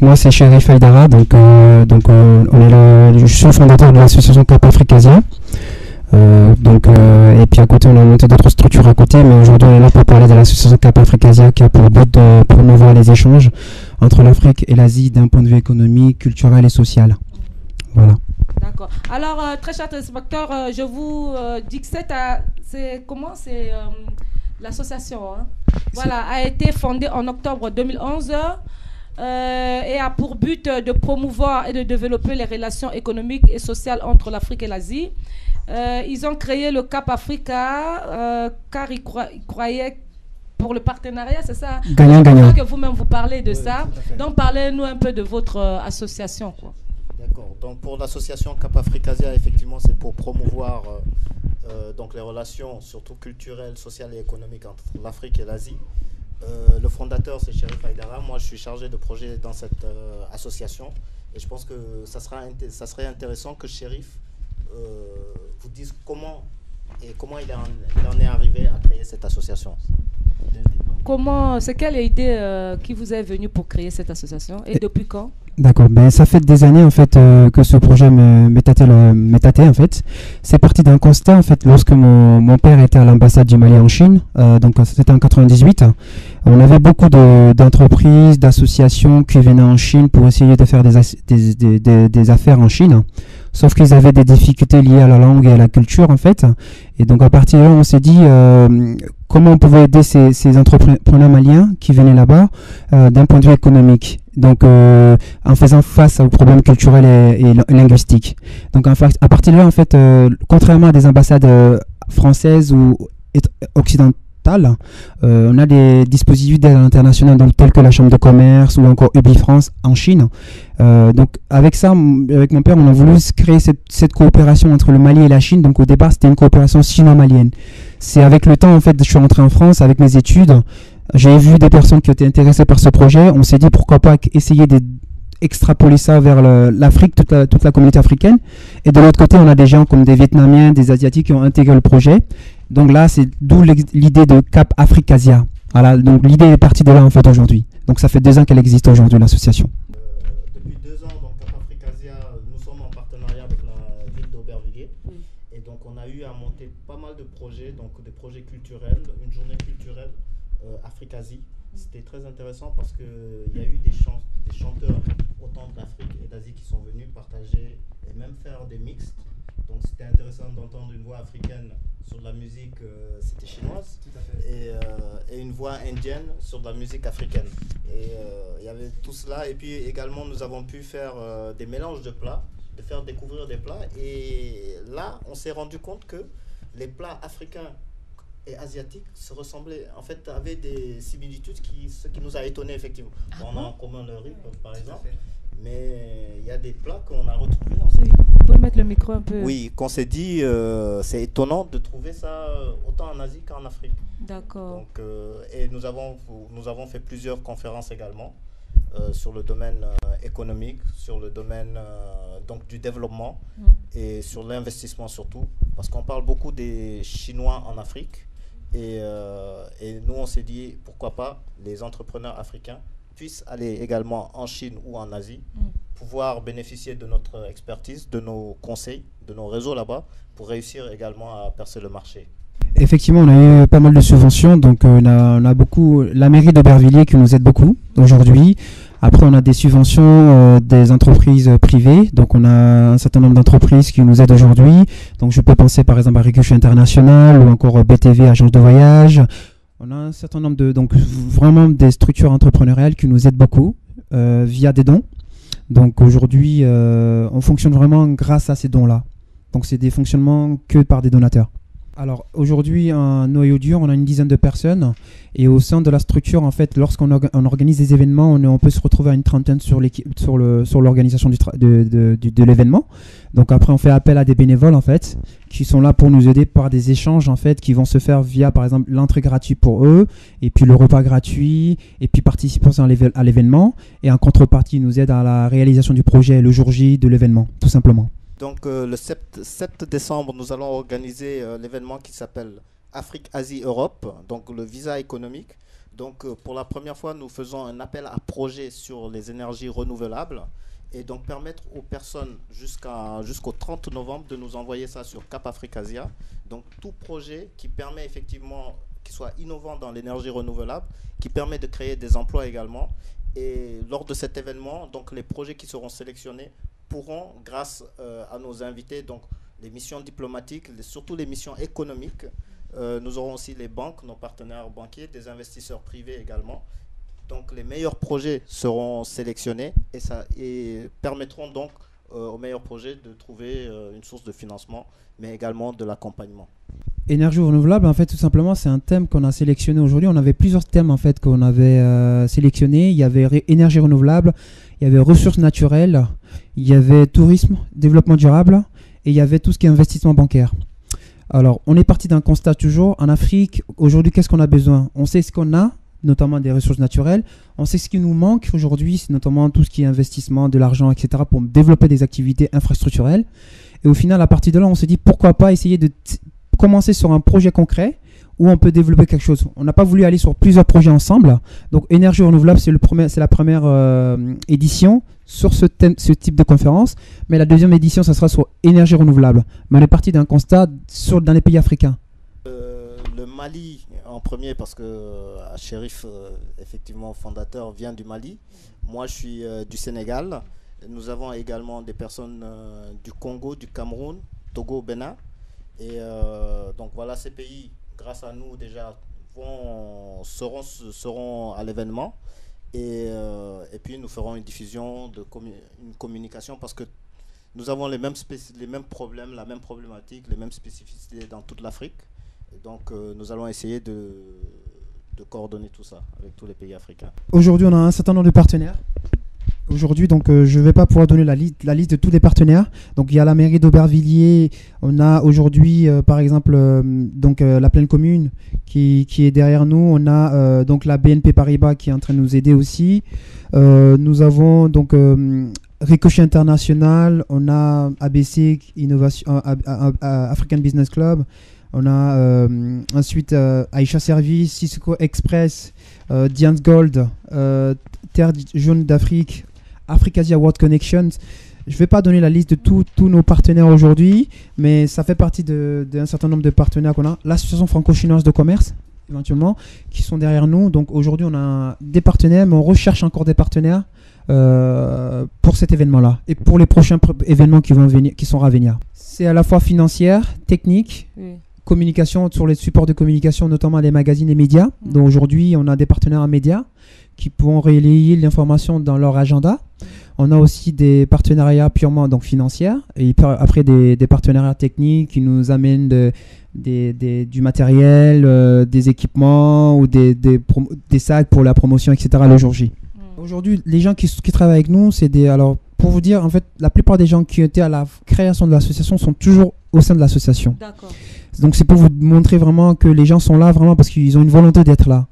Moi, c'est Chérif Aïdara, je suis le fondateur de l'association Cap Africasia. Et puis à côté, on a monté d'autres structures à côté, mais aujourd'hui, on est là pour parler de l'association Cap Africasia qui a pour but de promouvoir les échanges entre l'Afrique et l'Asie d'un point de vue économique, culturel et social. Voilà. D'accord. Alors, très chers téléspectateurs, je vous dis que l'association, hein, voilà, a été fondée en octobre 2011 et a pour but de promouvoir et de développer les relations économiques et sociales entre l'Afrique et l'Asie. Ils ont créé le Cap Africa car ils croyaient pour le partenariat, c'est ça? Gagnant-gagnant. Que vous-même vous parlez de ça. Donc, parlez-nous un peu de votre association, quoi. D'accord. Donc pour l'association Cap Africasia, effectivement, c'est pour promouvoir donc les relations, surtout culturelles, sociales et économiques entre l'Afrique et l'Asie. Le fondateur, c'est Chérif Aïdara. Moi, je suis chargé de projet dans cette association. Et je pense que ça serait intéressant que Chérif vous dise comment il en est arrivé à créer cette association. C'est quelle idée qui vous est venue pour créer cette association et depuis quand? D'accord, ça fait des années en fait que ce projet m'est tâté en fait. C'est parti d'un constat en fait lorsque mon père était à l'ambassade du Mali en Chine, donc c'était en 98. On avait beaucoup d'entreprises, d'associations qui venaient en Chine pour essayer de faire des affaires en Chine. Sauf qu'ils avaient des difficultés liées à la langue et à la culture en fait. Et donc à partir de là, on s'est dit comment on pouvait aider ces entrepreneurs maliens qui venaient là-bas d'un point de vue économique. Donc en faisant face aux problèmes culturels et linguistiques. Donc à partir de là, en fait, contrairement à des ambassades françaises ou occidentales, on a des dispositifs d'aide internationale tels que la Chambre de commerce ou encore UbiFrance en Chine. Donc avec mon père, on a voulu créer cette coopération entre le Mali et la Chine. Donc au départ, c'était une coopération sino-malienne. C'est avec le temps, en fait, je suis rentré en France avec mes études. J'ai vu des personnes qui étaient intéressées par ce projet. On s'est dit pourquoi pas essayer d'extrapoler ça vers l'Afrique, toute la communauté africaine. Et de l'autre côté, on a des gens comme des Vietnamiens, des Asiatiques qui ont intégré le projet. Donc là, c'est d'où l'idée de Cap Africasia. Voilà, donc l'idée est partie de là en fait aujourd'hui. Donc ça fait 2 ans qu'elle existe aujourd'hui, l'association. Depuis 2 ans, donc Cap Africasia, nous sommes en partenariat avec la ville d'Aubervilliers. Et donc on a eu à monter pas mal de projets, donc des projets culturels, une journée culturelle Africasie. C'était très intéressant parce qu'il y a eu des chanteurs autant d'Afrique et d'Asie qui sont venus partager et même faire des mixtes. Donc c'était intéressant d'entendre une voix africaine sur de la musique, c'était chinoise, et une voix indienne sur de la musique africaine. Et il y avait tout cela. Et puis également nous avons pu faire des mélanges de plats, de faire découvrir des plats. Et là, on s'est rendu compte que les plats africains et asiatiques se ressemblaient, en fait, avaient des similitudes, ce qui nous a étonnés effectivement. On a en commun le riz, par exemple. Mais il y a des plats qu'on a retrouvés. Vous pouvez mettre le micro un peu. Oui, qu'on s'est dit, c'est étonnant de trouver ça autant en Asie qu'en Afrique. D'accord. Donc, et nous avons fait plusieurs conférences également sur le domaine économique, sur le domaine donc du développement et sur l'investissement surtout, parce qu'on parle beaucoup des Chinois en Afrique et nous on s'est dit pourquoi pas les entrepreneurs africains puissent aller également en Chine ou en Asie, pouvoir bénéficier de notre expertise, de nos conseils, de nos réseaux là-bas, pour réussir également à percer le marché. Effectivement, on a eu pas mal de subventions, donc on a beaucoup, la mairie d'Aubervilliers qui nous aide beaucoup aujourd'hui. Après, on a des subventions des entreprises privées, donc on a un certain nombre d'entreprises qui nous aident aujourd'hui. Donc je peux penser par exemple à Ricuche International ou encore BTV, agence de voyage. On a un certain nombre donc vraiment des structures entrepreneuriales qui nous aident beaucoup via des dons. Donc aujourd'hui, on fonctionne vraiment grâce à ces dons-là. Donc c'est des fonctionnements que par des donateurs. Alors aujourd'hui, un noyau dur, on a une dizaine de personnes et au sein de la structure, en fait, lorsqu'on organise des événements, on peut se retrouver à une trentaine sur l'organisation de l'événement. Donc après, on fait appel à des bénévoles en fait, qui sont là pour nous aider par des échanges en fait, qui vont se faire via par exemple l'entrée gratuite pour eux, et puis le repas gratuit, et puis participation à l'événement. Et en contrepartie, ils nous aident à la réalisation du projet le jour J de l'événement, tout simplement. Donc le 7 décembre, nous allons organiser l'événement qui s'appelle Afrique-Asie-Europe, donc le visa économique. Donc pour la première fois, nous faisons un appel à projet sur les énergies renouvelables et donc permettre aux personnes jusqu'au 30 novembre de nous envoyer ça sur Cap Africasia. Donc tout projet qui permet effectivement, qui soit innovant dans l'énergie renouvelable, qui permet de créer des emplois également. Et lors de cet événement, donc les projets qui seront sélectionnés pourront, grâce à nos invités, donc les missions diplomatiques, surtout les missions économiques, nous aurons aussi les banques, nos partenaires banquiers, des investisseurs privés également. Donc les meilleurs projets seront sélectionnés et permettront donc aux meilleurs projets de trouver une source de financement, mais également de l'accompagnement. Énergie renouvelable, en fait, tout simplement, c'est un thème qu'on a sélectionné aujourd'hui. On avait plusieurs thèmes en fait qu'on avait sélectionnés. Il y avait énergie renouvelable, il y avait ressources naturelles, il y avait tourisme, développement durable, et il y avait tout ce qui est investissement bancaire. Alors, on est parti d'un constat toujours. En Afrique, aujourd'hui, qu'est-ce qu'on a besoin? On sait ce qu'on a, notamment des ressources naturelles. On sait ce qui nous manque aujourd'hui, c'est notamment tout ce qui est investissement, de l'argent, etc., pour développer des activités infrastructurelles. Et au final, à partir de là, on s'est dit pourquoi pas essayer de commencer sur un projet concret où on peut développer quelque chose. On n'a pas voulu aller sur plusieurs projets ensemble. Donc, énergie renouvelable, c'est la première édition sur ce type de conférence. Mais la deuxième édition, ça sera sur énergie renouvelable. Mais on est parti d'un constat dans les pays africains. Le Mali en premier, parce que Chérif, effectivement, fondateur, vient du Mali. Moi, je suis du Sénégal. Nous avons également des personnes du Congo, du Cameroun, Togo, Bénin. Et donc voilà, ces pays, grâce à nous déjà, seront à l'événement. Et puis nous ferons une diffusion, une communication, parce que nous avons les mêmes problèmes, la même problématique, les mêmes spécificités dans toute l'Afrique. Et donc nous allons essayer de coordonner tout ça avec tous les pays africains. Aujourd'hui, on a un certain nombre de partenaires. Aujourd'hui, donc, je ne vais pas pouvoir donner la liste de tous les partenaires. Donc, il y a la mairie d'Aubervilliers. On a aujourd'hui, par exemple, la Plaine Commune qui est derrière nous. On a donc la BNP Paribas qui est en train de nous aider aussi. Nous avons donc Ricochet International. On a ABC Innovation, African Business Club. On a ensuite Aisha Service, Cisco Express, Diane Gold, Terre Jaune d'Afrique, Africasia World Connections. Je ne vais pas donner la liste de tous nos partenaires aujourd'hui, mais ça fait partie d'un certain nombre de partenaires qu'on a. L'Association franco-chinoise de commerce, éventuellement, qui sont derrière nous. Donc aujourd'hui, on a des partenaires, mais on recherche encore des partenaires pour cet événement-là et pour les prochains événements qui sont à venir. C'est à la fois financière, technique, communication sur les supports de communication, notamment les magazines et médias. Donc aujourd'hui, on a des partenaires en médias qui pourront relayer l'information dans leur agenda. On a aussi des partenariats purement donc financiers et après des partenariats techniques qui nous amènent du matériel, des équipements ou des sacs pour la promotion, etc. le jour J. Aujourd'hui, les gens qui travaillent avec nous, alors pour vous dire, en fait, la plupart des gens qui étaient à la création de l'association sont toujours au sein de l'association. D'accord. Donc c'est pour vous montrer vraiment que les gens sont là vraiment parce qu'ils ont une volonté d'être là.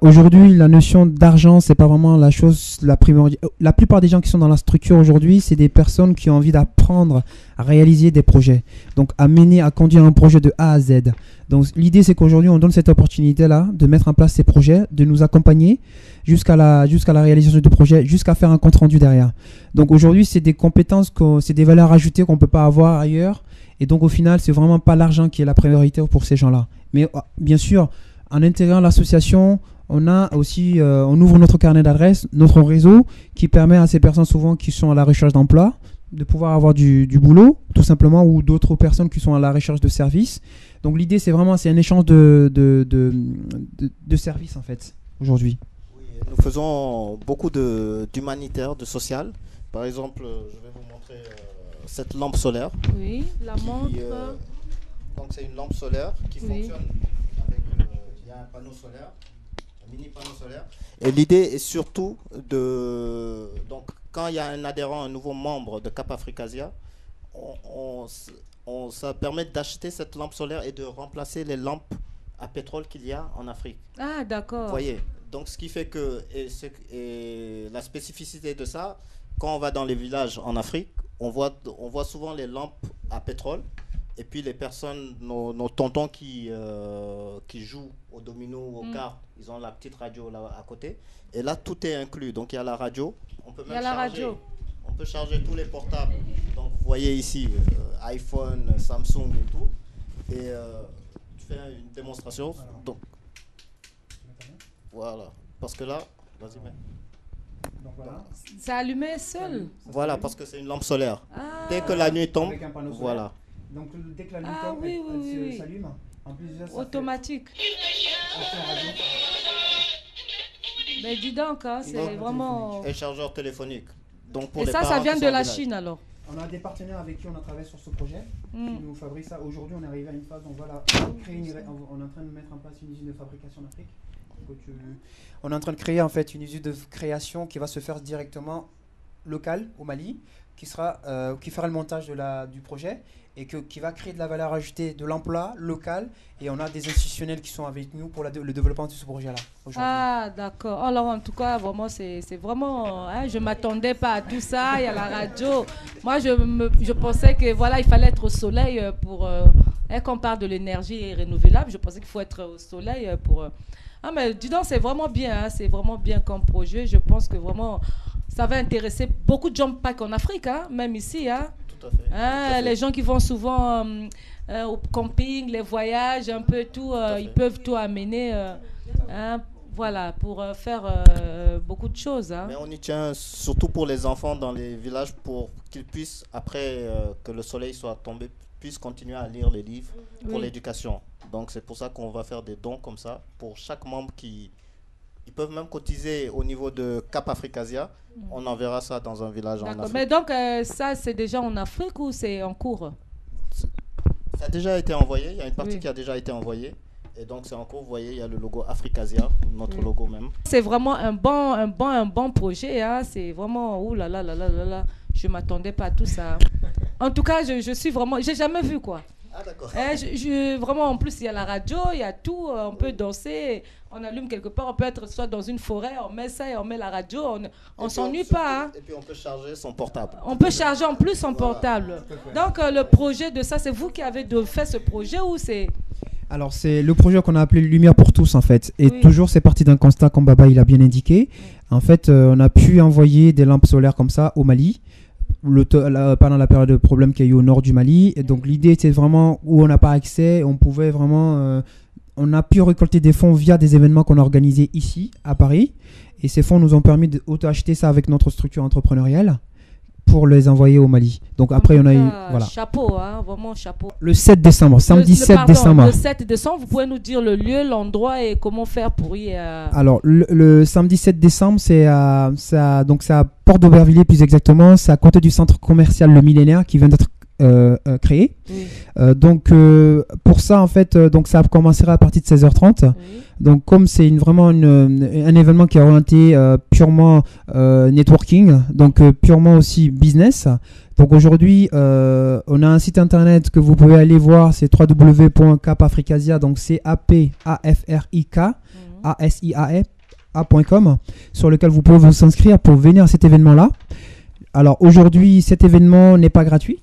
Aujourd'hui, la notion d'argent, c'est pas vraiment la chose la primordiale. La plupart des gens qui sont dans la structure aujourd'hui, c'est des personnes qui ont envie d'apprendre à réaliser des projets. Donc à conduire un projet de A à Z. Donc l'idée, c'est qu'aujourd'hui, on donne cette opportunité-là de mettre en place ces projets, de nous accompagner jusqu'à la réalisation du projet, jusqu'à faire un compte-rendu derrière. Donc aujourd'hui, c'est des compétences, c'est des valeurs ajoutées qu'on ne peut pas avoir ailleurs. Et donc au final, c'est vraiment pas l'argent qui est la priorité pour ces gens-là. Mais bien sûr, en intégrant l'association, on a aussi, on ouvre notre carnet d'adresses, notre réseau, qui permet à ces personnes souvent qui sont à la recherche d'emploi de pouvoir avoir du boulot, tout simplement, ou d'autres personnes qui sont à la recherche de services. Donc l'idée, c'est un échange de services en fait aujourd'hui. Oui, nous faisons beaucoup d'humanitaire, de social. Par exemple, je vais vous montrer cette lampe solaire. Oui, la montre. Donc c'est une lampe solaire qui fonctionne avec il y a un panneau solaire, un mini panneau solaire. Et l'idée est surtout donc quand il y a un adhérent, un nouveau membre de Cap Africasia, ça permet d'acheter cette lampe solaire et de remplacer les lampes à pétrole qu'il y a en Afrique. Ah, d'accord. Vous voyez, donc ce qui fait que et la spécificité de ça, quand on va dans les villages en Afrique, on voit souvent les lampes à pétrole Et puis les personnes, nos tontons qui jouent au domino ou aux cartes, ils ont la petite radio là à côté. Et là, tout est inclus. Donc il y a la radio. On peut même on peut charger tous les portables. Donc vous voyez ici, iPhone, Samsung et tout. Et tu fais une démonstration. Donc voilà. Parce que là, vas-y, mets. Donc voilà. Ça allumé seul. Voilà, parce que c'est une lampe solaire. Ah. Dès que la nuit tombe, Avec un panneau solaire. voilà. Donc dès que la nuit Ah, tombe, oui, elle oui. s'allume. En plus de ça, ça Automatique. fait radio. Mais dis donc, hein, c'est vraiment... Et chargeur téléphonique. Donc pour Et les ça parents vient qui de sont la en village. Chine alors. On a des partenaires avec qui on a travaillé sur ce projet, qui nous fabriquent ça. Aujourd'hui, on est arrivé à une phase où on va créer on est en train de mettre en place une usine de fabrication en Afrique. On est en train de créer en fait une usine de création qui va se faire directement locale au Mali, qui fera le montage du projet et qui va créer de la valeur ajoutée, de l'emploi local. Et on a des institutionnels qui sont avec nous pour le développement de ce projet-là aujourd'hui. Ah, d'accord. Alors, en tout cas, vraiment, c'est vraiment... Hein, je ne m'attendais pas à tout ça. Il y a la radio. Moi, je pensais que voilà, il fallait être au soleil pour... quand on parle de l'énergie renouvelable, je pensais qu'il faut être au soleil pour... Ah, mais dis donc, c'est vraiment bien. Hein, c'est vraiment bien comme projet. Je pense que vraiment, ça va intéresser beaucoup de gens, pas qu'en Afrique, hein, même ici. Hein. Tout à fait. Hein, Tout à fait. Les gens qui vont souvent au camping, les voyages, un peu tout, ils peuvent tout amener hein, voilà, pour faire beaucoup de choses. Hein. Mais on y tient surtout pour les enfants dans les villages pour qu'ils puissent, après que le soleil soit tombé, puissent continuer à lire les livres pour l'éducation. Donc c'est pour ça qu'on va faire des dons comme ça pour chaque membre qui... Ils peuvent même cotiser au niveau de Cap Africasia. On enverra ça dans un village en Afrique. Mais donc ça c'est déjà en Afrique ou c'est en cours? Ça a déjà été envoyé. Il y a une partie qui a déjà été envoyée. Et donc c'est en cours. Vous voyez, il y a le logo Africasia, notre logo même. C'est vraiment un bon projet. Hein. C'est vraiment... Ouh là là là là là là. Je ne m'attendais pas à tout ça. En tout cas, je suis vraiment... J'ai jamais vu quoi. Ah d'accord. Vraiment, en plus, il y a la radio, il y a tout. On peut danser, on allume quelque part, on peut être soit dans une forêt, on met ça et on met la radio. On ne s'ennuie pas. Hein. Et puis on peut charger son portable. On peut charger en plus son portable. Donc, le projet de ça, c'est vous qui avez fait ce projet ou c'est... Alors, c'est le projet qu'on a appelé Lumière pour tous, en fait. Et toujours, c'est parti d'un constat, comme Baba il a bien indiqué. En fait, on a pu envoyer des lampes solaires comme ça au Mali. Pendant la période de problème qu'il y a eu au nord du Mali. Et donc l'idée était vraiment où on n'a pas accès, on pouvait vraiment... on a pu récolter des fonds via des événements qu'on a organisés ici, à Paris. Et ces fonds nous ont permis d'auto-acheter ça avec notre structure entrepreneuriale pour les envoyer au Mali. Donc après, on a eu... Voilà. Chapeau, hein, vraiment chapeau. Le 7 décembre, samedi 7 décembre. Le 7 décembre, vous pouvez nous dire le lieu, l'endroit et comment faire pour y... Alors, le samedi 7 décembre, c'est à Port d'Aubervilliers plus exactement. C'est à côté du centre commercial Le Millénaire qui vient d'être créé. Donc, pour ça, en fait, donc ça commencera à partir de 16h30. Donc, comme c'est vraiment un événement qui est orienté purement networking, donc purement aussi business. Donc, aujourd'hui, on a un site internet que vous pouvez aller voir, c'est www.capafricasia, donc CAPAFRIKASIAE.com, sur lequel vous pouvez vous inscrire pour venir à cet événement-là. Alors, aujourd'hui, cet événement n'est pas gratuit.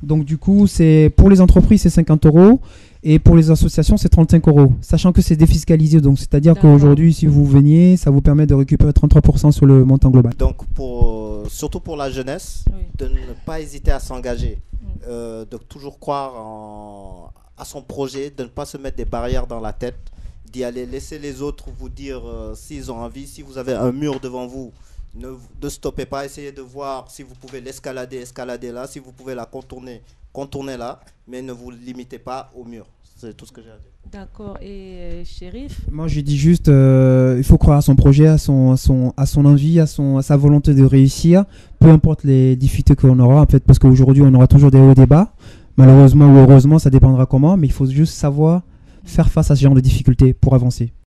Donc, du coup, c'est pour les entreprises, c'est 50 € et pour les associations, c'est 35 €, sachant que c'est défiscalisé. Donc, c'est-à-dire qu'aujourd'hui, si vous veniez, ça vous permet de récupérer 33% sur le montant global. Donc, surtout pour la jeunesse, de ne pas hésiter à s'engager, de toujours croire à son projet, de ne pas se mettre des barrières dans la tête, d'y aller, laisser les autres vous dire s'ils ont envie. Si vous avez un mur devant vous, ne stoppez pas, essayez de voir si vous pouvez l'escalader, escalader là, si vous pouvez la contourner, contourner là, mais ne vous limitez pas au mur. C'est tout ce que j'ai à dire. D'accord. Et Chérif? Moi, je dis juste, il faut croire à son projet, à son envie, à sa volonté de réussir, peu importe les difficultés qu'on aura, en fait, parce qu'aujourd'hui, on aura toujours des hauts et des bas. Malheureusement ou heureusement, ça dépendra comment, mais il faut juste savoir faire face à ce genre de difficultés pour avancer.